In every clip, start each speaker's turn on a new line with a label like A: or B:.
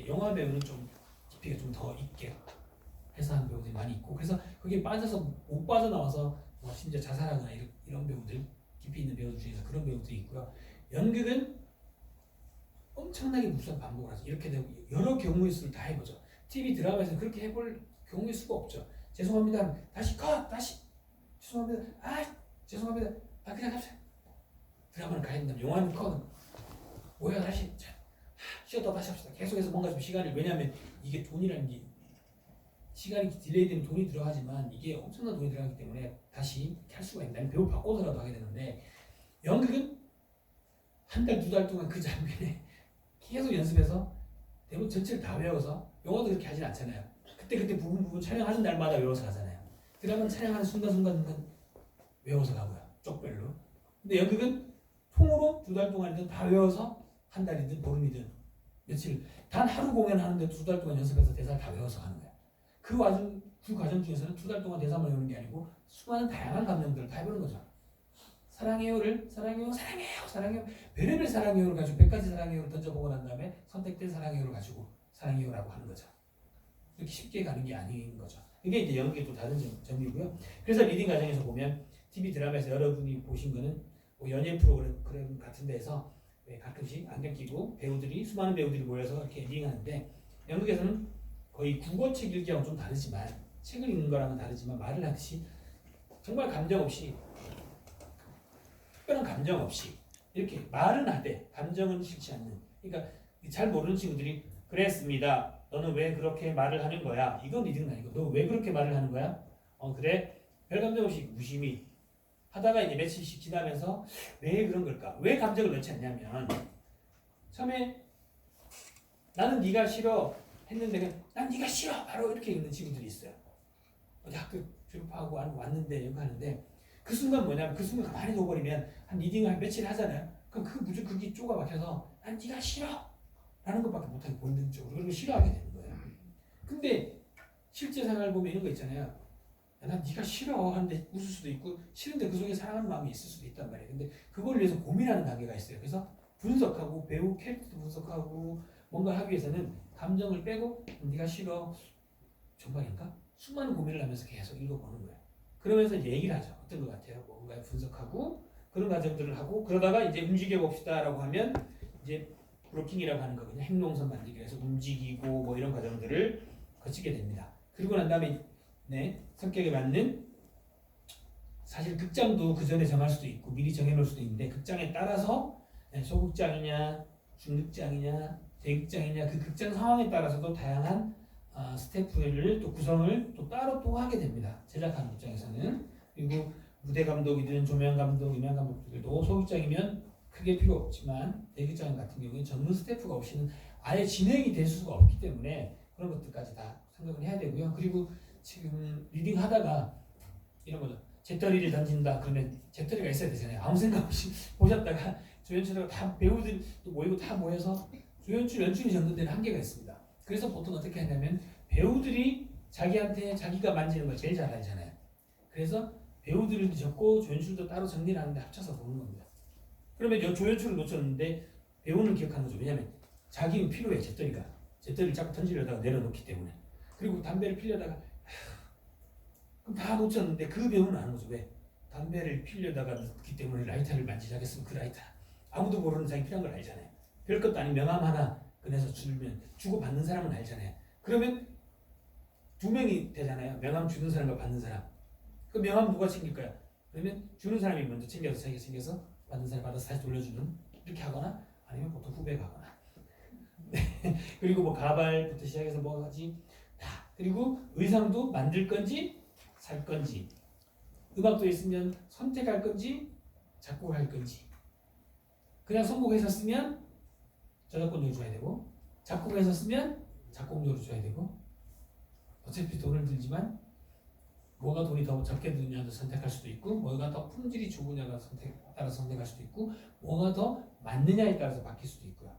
A: 이제 영화 배우는 좀 깊이가 좀 더 있게 해서 하는 배우들이 많이 있고, 그래서 거기에 빠져서 못 빠져나와서 뭐 심지어 자살하거나 이런 배우들, 깊이 있는 배우들 중에서 그런 배우들이 있고요. 연극은 엄청나게 무수한 반복을 하죠. 이렇게 되고 여러 경우의 수를 다 해보죠. TV 드라마에서 그렇게 해볼 경우의 수가 없죠. 죄송합니다. 다시 컷! 다시! 죄송합니다. 죄송합니다. 그냥 합시다. 드라마는 가야 된다. 영화는 컷. 뭐야, 다시. 쉬었다 다시 합시다. 계속해서 뭔가 좀 시간을, 왜냐하면 이게 돈이라는 게 시간이 딜레이 되면 돈이 들어가지만 이게 엄청난 돈이 들어가기 때문에 다시 이렇게 할 수가 있다. 배우 바꿔서라도 하게 되는데, 연극은 한 달, 두 달 동안 그 장면에 계속 연습해서 대부분 전체를 다 외워서, 영화도 그렇게 하진 않잖아요. 그때 부분 촬영하는 날마다 외워서 가잖아요. 드라마는 촬영하는 순간 외워서 가고요. 쪽별로. 근데 연극은 통으로 두 달 동안이든 다 외워서 한 달이든 보름이든 며칠, 단 하루 공연하는데 두 달 동안 연습해서 대사를 다 외워서 가는 거예요. 그 과정 중에서는 두 달 동안 대사만 외우는 게 아니고 수많은 다양한 감정들을 다 해보는 거죠. 사랑해요를 사랑해요 별의별 사랑해요를 가지고 100가지 사랑해요를 던져보고 난 다음에 선택된 사랑해요를 가지고 사랑해요라고 하는 거죠. 이렇게 쉽게 가는 게 아닌 거죠. 이게 이제 연극의 또 다른 점이고요. 그래서 리딩 과정에서 보면 TV 드라마에서 여러분이 보신 거는 뭐 연예 프로그램 같은 데서 가끔씩 안경 끼고 수많은 배우들이 모여서 이렇게 리딩하는데, 연극에서는 거의 국어책 읽기하고 좀 다르지만, 책을 읽는 거랑은 다르지만 말을 하듯이 정말 감정 없이, 특별한 감정 없이 이렇게 말은 하되 감정은 실지 않는, 그러니까 잘 모르는 친구들이 그랬습니다. 너는 왜 그렇게 말을 하는 거야? 이건 리딩은 아니고, 너 왜 그렇게 말을 하는 거야? 그래? 별 감정 없이 무심히 하다가 이제 며칠씩 지나면서 왜 그런 걸까? 왜 감정을 넣지 않냐면, 처음에 나는 네가 싫어 했는데 그냥 난 네가 싫어 바로 이렇게 읽는 친구들이 있어요. 어디 학교 졸업하고 왔는데 이거 하는데, 그 순간 뭐냐면, 그 순간 가만히 둬버리면 한 리딩을 한 며칠 하잖아요. 그럼 그게 쪼가 막혀서 난 네가 싫어 라는 것밖에 못하게 본능적으로 그리고 싫어하게 되는 거예요. 근데 실제 생활 보면 이런 거 있잖아요. 야, 난 네가 싫어 하는데 웃을 수도 있고, 싫은데 그 속에 사랑하는 마음이 있을 수도 있단 말이에요. 근데 그걸 위해서 고민하는 단계가 있어요. 그래서 분석하고 배우 캐릭터도 분석하고 뭔가 하기 위해서는 감정을 빼고 네가 싫어 정말인가? 수많은 고민을 하면서 계속 읽어보는 거예요. 그러면서 이제 얘기를 하죠. 어떤 것 같아요? 뭔가 분석하고 그런 과정들을 하고, 그러다가 이제 움직여 봅시다라고 하면 이제 브로킹이라고 하는 거거든요. 행동선 만들기 위해서 움직이고 뭐 이런 과정들을 거치게 됩니다. 그리고 난 다음에 성격에 맞는, 사실 극장도 그 전에 정할 수도 있고 미리 정해놓을 수도 있는데, 극장에 따라서 소극장이냐 중극장이냐 대극장이냐 그 극장 상황에 따라서도 다양한 스태프를 또 구성을 또 따로 또 하게 됩니다. 제작하는 입장에서는. 그리고 무대 감독이든 조명 감독, 음향 감독들도 소극장이면 크게 필요 없지만, 대극장 같은 경우는 전문 스태프가 없이는 아예 진행이 될 수가 없기 때문에 그런 것들까지 다 생각을 해야 되고요. 그리고 지금 리딩 하다가 이런 거죠. 재떨이를 던진다 그러면 재떨이가 있어야 되잖아요. 아무 생각 없이 보셨다가 조연출하고 다 배우들 모이고 다 모여서 조연출, 연출이 적는 데는 한계가 있습니다. 그래서 보통 어떻게 하냐면, 배우들이 자기한테 자기가 만지는 걸 제일 잘 알잖아요. 그래서 배우들을 적고 조연출도 따로 정리를 하는데 합쳐서 보는 겁니다. 그러면 조연출을 놓쳤는데 배우는 기억하는 거죠. 왜냐하면 자기는 필요해. 재떨이를 자꾸 던지려다가 내려놓기 때문에. 그리고 담배를 피려다가 그럼 다 놓쳤는데 그 배우는 아는 거죠. 왜? 담배를 피려다가 놓기 때문에 라이터를 만지자겠으면 그 라이터, 아무도 모르는 자기 필요한 걸 알잖아요. 별것도 아닌 명함 하나 꺼내서 주고 받는 사람은 알잖아요. 그러면 두 명이 되잖아요. 명함 주는 사람과 받는 사람. 그 명함 누가 챙길까요? 그러면 주는 사람이 먼저 챙겨서 자기가 챙겨서 받는 사람이 받아서 다시 돌려주는, 이렇게 하거나 아니면 보통 후배가 하거나. 그리고 뭐 가발부터 시작해서 뭐 하지 다. 그리고 의상도 만들 건지 살 건지, 음악도 있으면 선택할 건지 작곡할 건지, 그냥 선곡해서 쓰면 저작권료를 줘야 되고, 작곡해서 쓰면 작곡료를 줘야 되고, 어차피 돈을 들지만 뭐가 돈이 더 적게 드느냐도 선택할 수도 있고, 뭐가 더 품질이 좋으냐가 따라서 선택할 수도 있고, 뭐가 더 맞느냐에 따라서 바뀔 수도 있고요.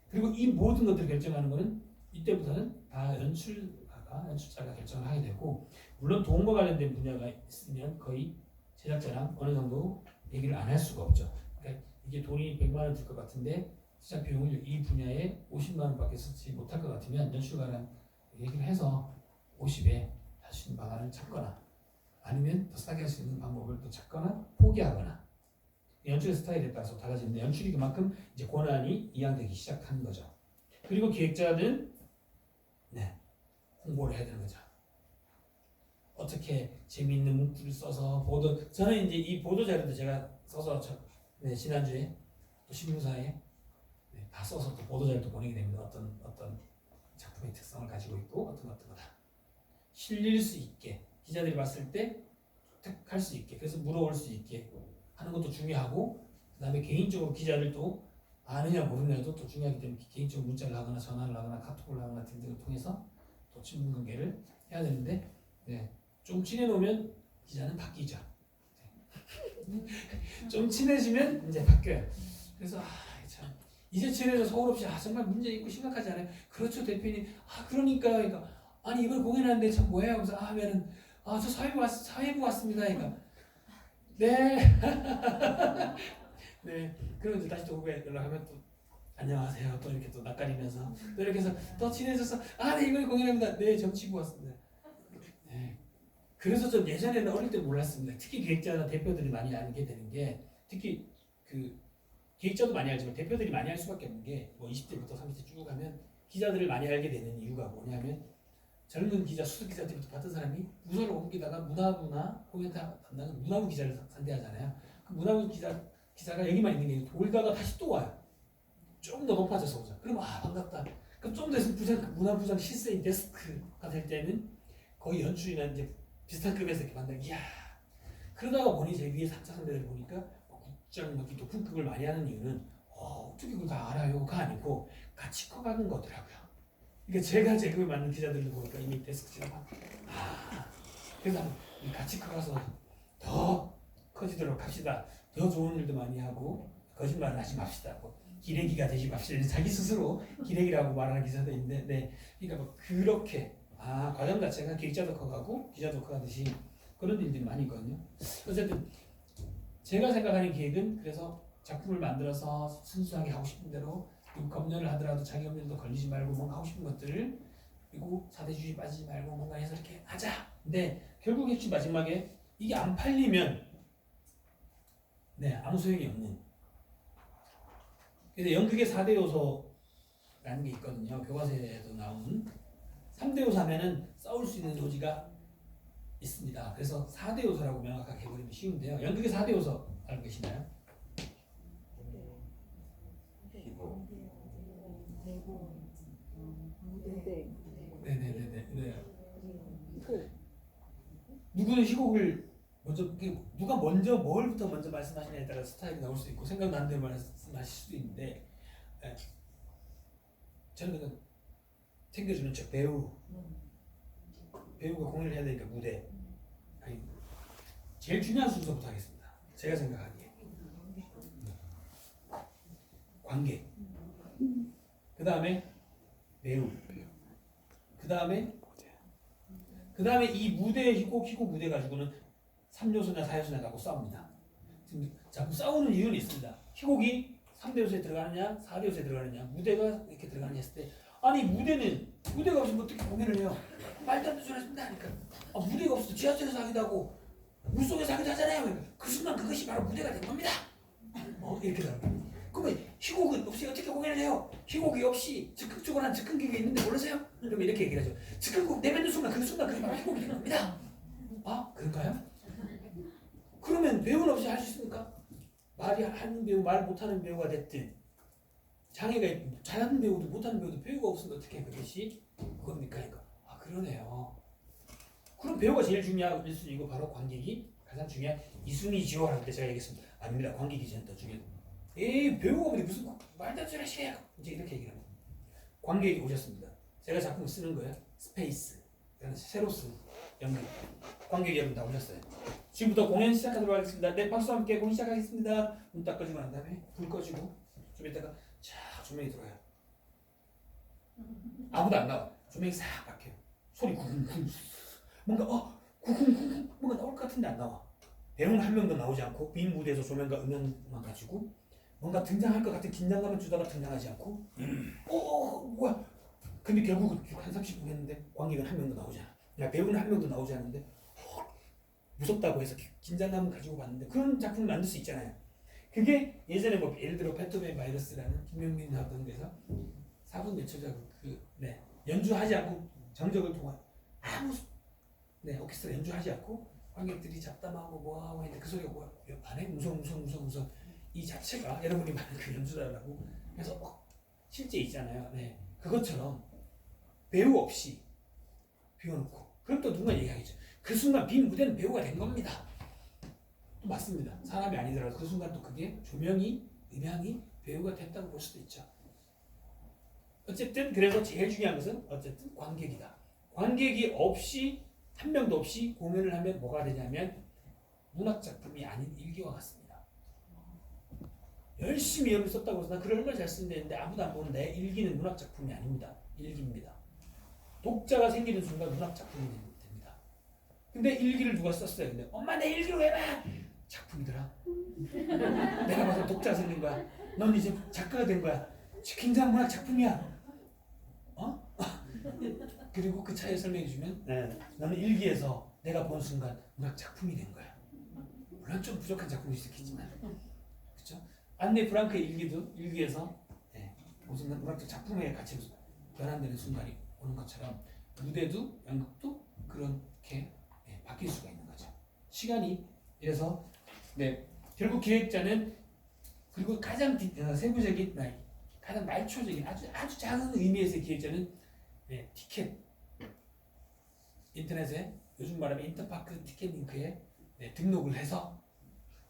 A: 그리고 이 모든 것들을 결정하는 것은 이때부터는 다 연출자가 결정을 하게 되고, 물론 돈과 관련된 분야가 있으면 거의 제작자랑 어느 정도 얘기를 안 할 수가 없죠. 그러니까 이게 돈이 100만 원 들 것 같은데 투자 비용을 이 분야에 50만 원밖에 쓰지 못할 것 같으면 연출가랑 얘기를 해서 50에 할 수 있는 방안을 찾거나 아니면 더 싸게 할 수 있는 방법을 또 찾거나 포기하거나 연출의 스타일에 따라서 달라지는데 연출이 그만큼 이제 권한이 이양되기 시작한 거죠. 그리고 기획자는 홍보를 해야 되는 거죠. 어떻게 재미있는 문구를 써서 저는 이제 이 보도 자료도 제가 써서 지난주에 또 신문사에 다 써서 또 보도 자료도 보내게 됩니다. 어떤 작품의 특성을 가지고 있고 어떤 거다 실릴 수 있게 기자들이 봤을 때 획득할 수 있게 그래서 물어볼 수 있게 하는 것도 중요하고 그다음에 개인적으로 기자를 또 아느냐 모르냐도 또 중요하기 때문에 개인적으로 문자를 하거나 전화를 하거나 카톡을 하거나 등등을 통해서 또 친분 관계를 해야 되는데 좀 친해놓으면 기자는 바뀌죠. 좀 친해지면 이제 바뀌어요. 그래서 참 이제 친해져 서울 없이 정말 문제 있고 심각하지 않아요? 그렇죠 대표님. 그러니까 아니 이걸 공연하는데 참 뭐예요? 그래서 하면은 저 사회부 왔습니다. 그러니까 네. 네. 그러면 이제 다시 또 후배 연락하면 또 안녕하세요. 또 이렇게 또 낯가리면서 또 이렇게 해서 더 친해져서 네 이걸 공연합니다. 네 정치부 왔습니다. 네. 그래서 좀 예전에는 어릴 때 몰랐습니다. 특히 기획자나 대표들이 많이 알게 되는 게 특히 그 기획자도 많이 알지만 대표들이 많이 알 수밖에 없는 게 뭐 20대부터 30대 쭉 가면 기자들을 많이 알게 되는 이유가 뭐냐면 젊은 기자, 수석 기자 때부터 봤던 사람이 부서를 옮기다가 문화부나 공연타 담당은 문화부 기자를 상대하잖아요. 그 문화부 기자가 여기만 있는 게 아니고 돌다가 다시 또 와요. 좀 더 높아져서 오죠. 그럼 반갑다. 그럼 좀 더 있으면 문화부장 실세인 데스크가 될 때는 거의 연출이나 이제 비슷한 급에서 이렇게 만나요. 이야. 그러다가 보니 제 위에 3차 선배들 보니까 국장 막 높은 급을 많이 하는 이유는 어떻게 그걸 다 알아요가 아니고 같이 커가는 거더라고요. 그러니까 제가 제 급에 맞는 기자들을 보니까 이미 데스크 지나가 그래서 같이 커가서 더 커지도록 합시다. 더 좋은 일도 많이 하고 거짓말을 하지 맙시다. 기레기가 되지 맙시다. 자기 스스로 기레기라고 말하는 기자도 있는데 그러니까 그렇게 과정 자체가 기획자도 커가고 기자도 커가듯이 그런 일들이 많이 있거든요. 어쨌든 제가 생각하는 기획은 그래서 작품을 만들어서 순수하게 하고 싶은 대로 그리고 검열을 하더라도 자기 검열도 걸리지 말고 뭔가 하고 싶은 것들을 그리고 사대주의 빠지지 말고 뭔가 해서 이렇게 하자. 근데 결국 역시 마지막에 이게 안 팔리면 아무 소용이 없는. 그래서 연극의 4대 요소라는 게 있거든요. 교과서에도 나오는 3대 요소 하면은 싸울 수 있는 요지가 있습니다. 그래서 4대 요소라고 명확하게 해버리면 쉬운데요. 연극의 4대 요소 알고 계시나요? 네네네네. 누구는 희곡을 누가 뭘부터 먼저 말씀하시냐에 따라 스타일이 나올 수 있고 생각나는 대로 말씀하실 수도 있는데 저는 그냥 챙겨주는 척 배우가 공연을 해야 되니까 무대 제일 중요한 순서부터 하겠습니다. 제가 생각하기에 관객 그 다음에 배우 그 다음에 이 무대 희곡 무대 가지고는 3요소나 4요소나 갖고 싸웁니다. 지금 자꾸 싸우는 이유는 있습니다. 희곡이 3대 요소에 들어가느냐 4대 요소에 들어가느냐 무대가 이렇게 들어가느냐 했을 때 아니 무대가 없으면 어떻게 공연을 해요? 말도 안 되는 소리 하십니다 하니까 무대가 없어도 지하철에서 하기도 하고 물속에서 하기도 하잖아요. 그 순간 그것이 바로 무대가 된 겁니다. 이렇게 되더라고요. 그러면 희곡은 없이 어떻게 공연을 해요? 희곡이 없이 즉흥적으로 한 즉흥기가 있는데 모르세요? 그러면 이렇게 얘기를 하죠. 즉흥곡 내뱉는 순간 그게 바로 희곡이 된 겁니다. 그런가요? 그러면 배우는 없이 할 수 있습니까? 말하는 배우, 말 못하는 배우가 됐든 장애가 있든 잘하는 배우도 못하는 배우도 배우가 없으면 어떻게 그것이 그겁니까? 그러네요. 그럼 배우가 제일 중요한 1순위고 바로 관객이 가장 중요한 2순위지요 할 때 제가 얘기했습니다. 아닙니다. 관객이 저는 더 중요해요. 배우가 없는데 무슨 말도 안 되는 소리 하시네요. 이제 이렇게 얘기를 합니다. 관객이 오셨습니다. 제가 작품 쓰는 거예요. 스페이스. 새로 쓰는 연극. 관객 여러분 다 오셨어요. 지금부터 공연 시작하도록 하겠습니다. 네, 박수와 함께 공연 시작하겠습니다. 문 딱 꺼지고 난 다음에 불 꺼지고 좀 이따가 쫙 조명이 들어와요. 아무도 안 나와. 조명이 싹 바뀌어요. 소리 쿵쿵쿵. 뭔가 쿵쿵쿵 뭔가 나올 것 같은데 안 나와. 배우는 한 명도 나오지 않고 빈 무대에서 조명과 음향만 가지고 뭔가 등장할 것 같은 긴장감을 주다가 등장하지 않고 뭐야 근데 결국은 한 30분 했는데 관객은 한 명도 나오지 않아. 야, 배우는 한 명도 나오지 않는데 무섭다고 해서 긴장감을 가지고 봤는데 그런 작품을 만들 수 있잖아요. 그게 예전에 뭐 예를 들어 베토벤 바이러스라는 김명민 하던 데서 4분 몇 초짜리 연주하지 않고 정적을 통한 아무 오케스트라 연주하지 않고 관객들이 잡담하고 뭐하고 했는데 그 소리가 뭐야 안에 무서워 이 자체가 여러분이 말하는 그 연주다라고 그래서 실제 있잖아요. 네. 그것처럼 배우 없이 비워놓고 그럼 또 누가 얘기하겠죠. 그 순간 빈 무대는 배우가 된 겁니다. 또 맞습니다. 사람이 아니더라도 그 순간 또 그게 조명이 음향이 배우가 됐다고 볼 수도 있죠. 어쨌든 그래서 제일 중요한 것은 어쨌든 관객이다. 관객이 없이 한 명도 없이 공연을 하면 뭐가 되냐면 문학 작품이 아닌 일기와 같습니다. 열심히 여를 썼다고 해서 나 글을 얼마나 잘 쓰는데 아무도 안 보는 내 일기는 문학 작품이 아닙니다. 일기입니다. 독자가 생기는 순간 문학 작품이 됩니다. 근데 일기를 누가 썼어요? 근데 엄마 내 일기로 해봐! 작품이더라. 내가 봐서 독자가 생긴 거야. 넌 이제 작가가 된 거야. 굉장한 문학 작품이야. 그리고 그 차에 설명해 주면 너는 일기에서 내가 본 순간 문학 작품이 된 거야. 물론 좀 부족한 작품일 수 있겠지만 그렇죠? 안네 프랑크의 일기에서 무슨 문학적 작품의 가치로 변환되는 순간이 오는 것처럼 무대도 연극도 그렇게 바뀔 수가 있는 거죠. 시간이 이래서 결국 기획자는 그리고 가장 세부적인 가장 말초적인 아주 작은 의미에서의 기획자는 티켓 인터넷에 요즘 말하면 인터파크 티켓 링크에 등록을 해서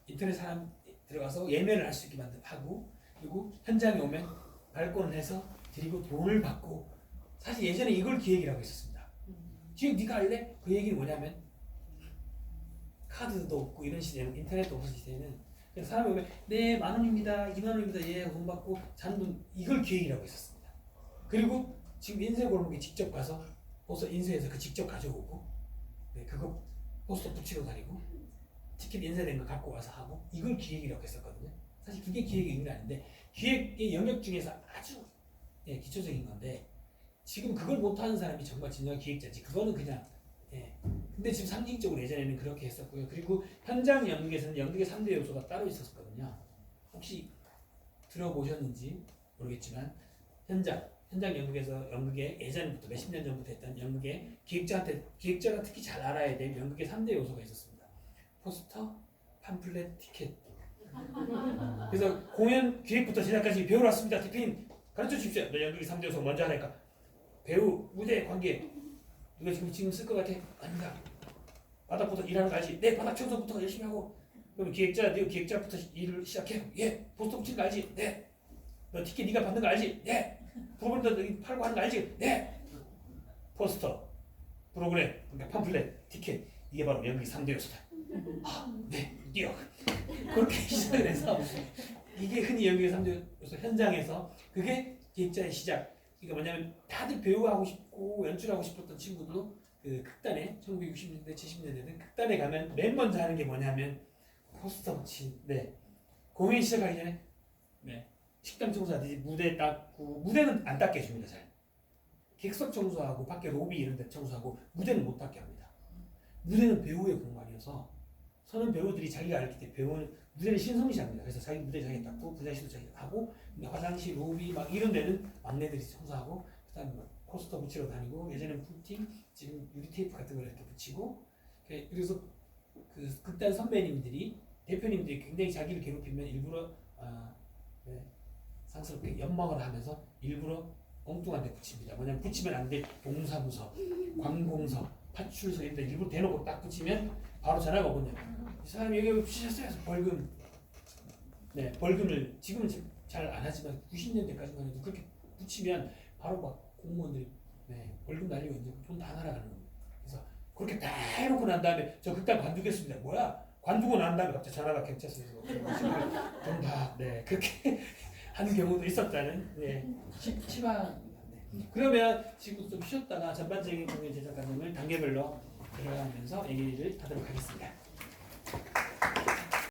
A: 인터넷 사람 들어가서 예매를 할 수 있게 하고 그리고 현장에 오면 발권을 해서 드리고 돈을 받고 사실 예전에 이걸 기획이라고 했었습니다. 지금 네가 할래? 그 얘기는 뭐냐면 카드도 없고 이런 시대는 인터넷도 없을 시대는 그래서 사람이 오면 네 10,000원입니다 20,000원입니다 예 돈 받고 잔돈 이걸 기획이라고 했었습니다. 그리고 지금 인쇄골목에 직접 가서 포스터 인쇄해서 그 직접 가져오고 그거 포스터 붙이러 다니고 티켓 인쇄된 거 갖고 와서 하고 이걸 기획이라고 했었거든요. 사실 그게 기획의 의미는 아닌데 기획의 영역 중에서 아주 기초적인 건데 지금 그걸 못하는 사람이 정말 진정한 기획자지. 그거는 그냥 근데 지금 상징적으로 예전에는 그렇게 했었고요. 그리고 현장 연극에서는 연극의 3대 요소가 따로 있었거든요. 혹시 들어보셨는지 모르겠지만 현장 연극에서 연극에 예전부터 몇십 년 전부터 했던 연극에 기획자가 특히 잘 알아야 될 연극의 3대 요소가 있었습니다. 포스터, 팜플렛, 티켓. 그래서 공연 기획부터 제작까지 배우러 왔습니다. 대표님 가르쳐 주십시오. 너 연극의 3대 요소 먼저 하라니까. 배우, 무대, 관계. 누가 지금 쓸 것 같아? 아닌가? 바닥부터 일하는 거 알지? 네, 바닥 청소부터 열심히 하고. 그럼 네 기획자부터 일을 시작해. 예. 포스터 붙이는 거 알지? 네. 너 티켓 네가 받는 거 알지? 네. 프로그램도 팔고 하는 거 알지? 네. 포스터, 프로그램, 그러니까 팜플렛, 티켓. 이게 바로 연극의 3대 요소다. 네. 뛰어. 그렇게 시작을 해서 이게 흔히 연극의 3대 요소 현장에서 그게 기획자의 시작. 그러니까 뭐냐면 다들 배우하고 싶고 연출하고 싶었던 친구들도 그 극단에 1960년대 70년대는 극단에 가면 맨 먼저 하는 게 뭐냐면 포스터 붙인 공연 시작하기 전에 식당 청소하듯이 무대 닦고 무대는 안 닦게 해줍니다. 잘 객석 청소하고 밖에 로비 이런 데 청소하고 무대는 못 닦게 합니다. 무대는 배우의 공간이어서 서는 배우들이 자기가 알기 때문에 배우는 무대를 신성시합니다. 그래서 자기 무대 자기 닦고 부자실도 자기 하고 화장실, 로비 막 이런 데는 막내들이 청소하고 그다음에 포스터 붙이러 다니고 예전에는 푸팅 지금 유리 테이프 같은 걸 이렇게 붙이고 그래서 그 극단 선배님들이 대표님들이 굉장히 자기를 괴롭히면 일부러 상스럽게 연막을 하면서 일부러 엉뚱한 데 붙입니다. 뭐냐면 붙이면 안 될 동사무소, 관공서, 파출소 이런 데 일부러 대놓고 딱 붙이면 바로 전화가 오거든요. 이 사람이 여기 왜 붙이셨어요? 벌금. 벌금을 지금은 잘 안 하지만 90년대까지만 해도 그렇게 붙이면 바로 막 공무원들이 벌금 날리고 이제 돈 다 날아가는 겁니다. 그래서 그렇게 다 해놓고 난 다음에 저 극단 관두겠습니다. 뭐야? 관두고 난 다음에 갑자기 전화가 경찰서에서 돈 다 그렇게 하는 경우도 있었다는 치마. 그러면 지금 좀 쉬었다가 전반적인 공연 제작 과정을 단계별로 들어가면서 얘기를 하도록 하겠습니다.